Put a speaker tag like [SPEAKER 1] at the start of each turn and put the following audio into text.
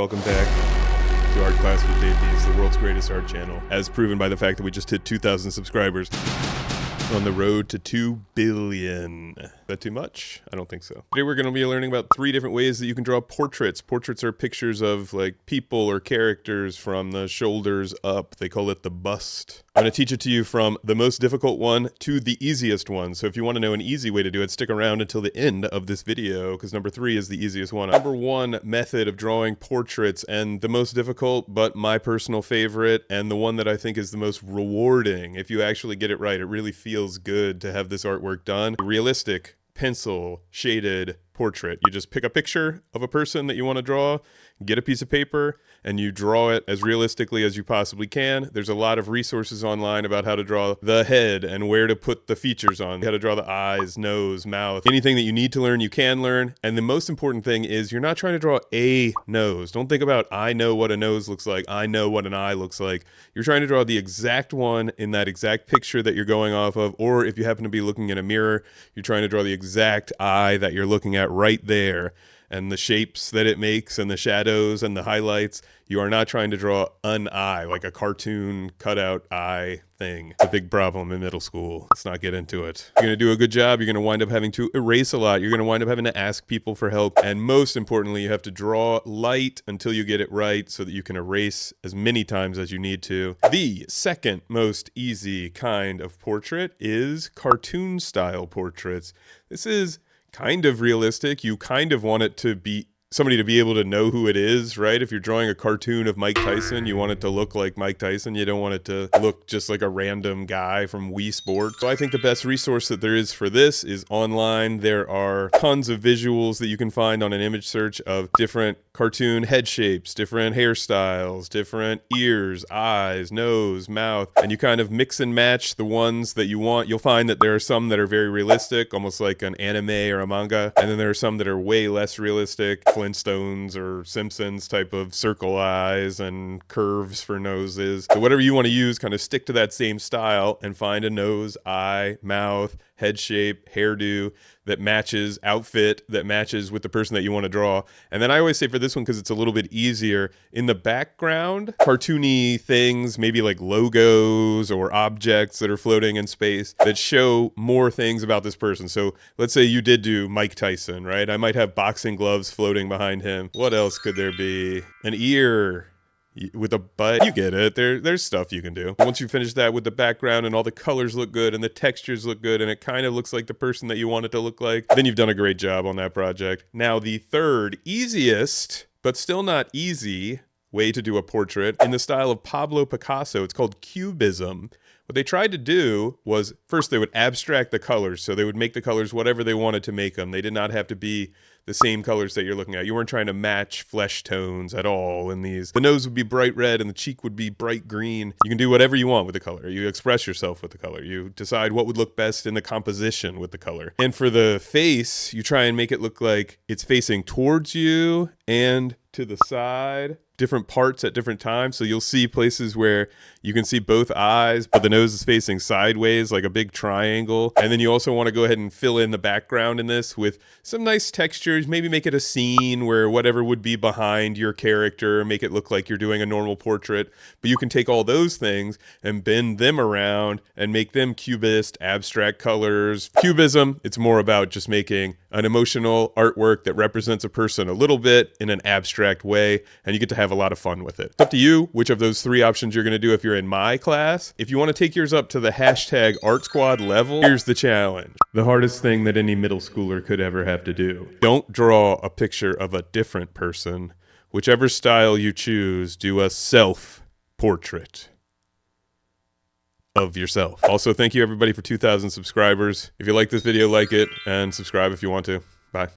[SPEAKER 1] Welcome back to Art Class with Dave Dees, the world's greatest art channel, as proven by the fact that we just hit 2,000 subscribers on the road to 2 billion. Is that too much? I don't think so. Today we're going to be learning about 3 different ways that you can draw portraits. Portraits are pictures of like people or characters from the shoulders up. They call it the bust. I'm going to teach it to you from the most difficult one to the easiest one. So if you want to know an easy way to do it, stick around until the end of this video, because number 3 is the easiest one. Number 1 method of drawing portraits, and the most difficult, but my personal favorite, and the one that I think is the most rewarding. If you actually get it right, it really feels good to have this artwork done. Realistic, pencil, shaded portrait. You just pick a picture of a person that you want to draw, get a piece of paper, and you draw it as realistically as you possibly can. There's a lot of resources online about how to draw the head and where to put the features on, how to draw the eyes, nose, mouth. Anything that you need to learn, you can learn. And the most important thing is you're not trying to draw a nose. Don't think about, I know what a nose looks like, I know what an eye looks like. You're trying to draw the exact one in that exact picture that you're going off of, or if you happen to be looking in a mirror, you're trying to draw the exact eye that you're looking at right there, and the shapes that it makes and the shadows and the highlights. You are not trying to draw an eye, like a cartoon cutout eye thing. It's a big problem in middle school. Let's not get into it. You're going to do a good job. You're going to wind up having to erase a lot. You're going to wind up having to ask people for help. And most importantly, you have to draw light until you get it right so that you can erase as many times as you need to. The second most easy kind of portrait is cartoon style portraits. This is kind of realistic. You kind of want it to be somebody to be able to know who it is, right? If you're drawing a cartoon of Mike Tyson, you want it to look like Mike Tyson. You don't want it to look just like a random guy from Wii Sports. So I think the best resource that there is for this is online. There are tons of visuals that you can find on an image search of different cartoon head shapes, different hairstyles, different ears, eyes, nose, mouth, and you kind of mix and match the ones that you want. You'll find that there are some that are very realistic, almost like an anime or a manga, and then there are some that are way less realistic, Flintstones or Simpsons type of circle eyes and curves for noses. So whatever you want to use, kind of stick to that same style and find a nose, eye, mouth, head shape, hairdo that matches, outfit that matches with the person that you want to draw. And then I always say for this one, because it's a little bit easier, in the background, cartoony things, maybe like logos or objects that are floating in space that show more things about this person. So let's say you did do Mike Tyson, right? I might have boxing gloves floating behind him. What else could there be? An ear with a butt. You get it. There's stuff you can do. Once you finish that with the background and all the colors look good and the textures look good and it kind of looks like the person that you want it to look like, then you've done a great job on that project. Now the third easiest, but still not easy, way to do a portrait in the style of Pablo Picasso, it's called cubism. What they tried to do was, first they would abstract the colors, so they would make the colors whatever they wanted to make them. They did not have to be the same colors that you're looking at. You weren't trying to match flesh tones at all in these. The nose would be bright red and the cheek would be bright green. You can do whatever you want with the color. You express yourself with the color. You decide what would look best in the composition with the color. And for the face, you try and make it look like it's facing towards you and to the side, different parts at different times. So you'll see places where you can see both eyes, but the nose is facing sideways like a big triangle. And then you also want to go ahead and fill in the background in this with some nice textures, maybe make it a scene where whatever would be behind your character, make it look like you're doing a normal portrait. But you can take all those things and bend them around and make them cubist, abstract colors. Cubism, it's more about just making an emotional artwork that represents a person a little bit in an abstract way, and you get to have a lot of fun with it. It's up to you which of those 3 options you're going to do if you're in my class. If you want to take yours up to the hashtag Art Squad level, here's the challenge. The hardest thing that any middle schooler could ever have to do. Don't draw a picture of a different person. Whichever style you choose, do a self-portrait of yourself. Also, thank you everybody for 2,000 subscribers. If you like this video, like it, and subscribe if you want to. Bye.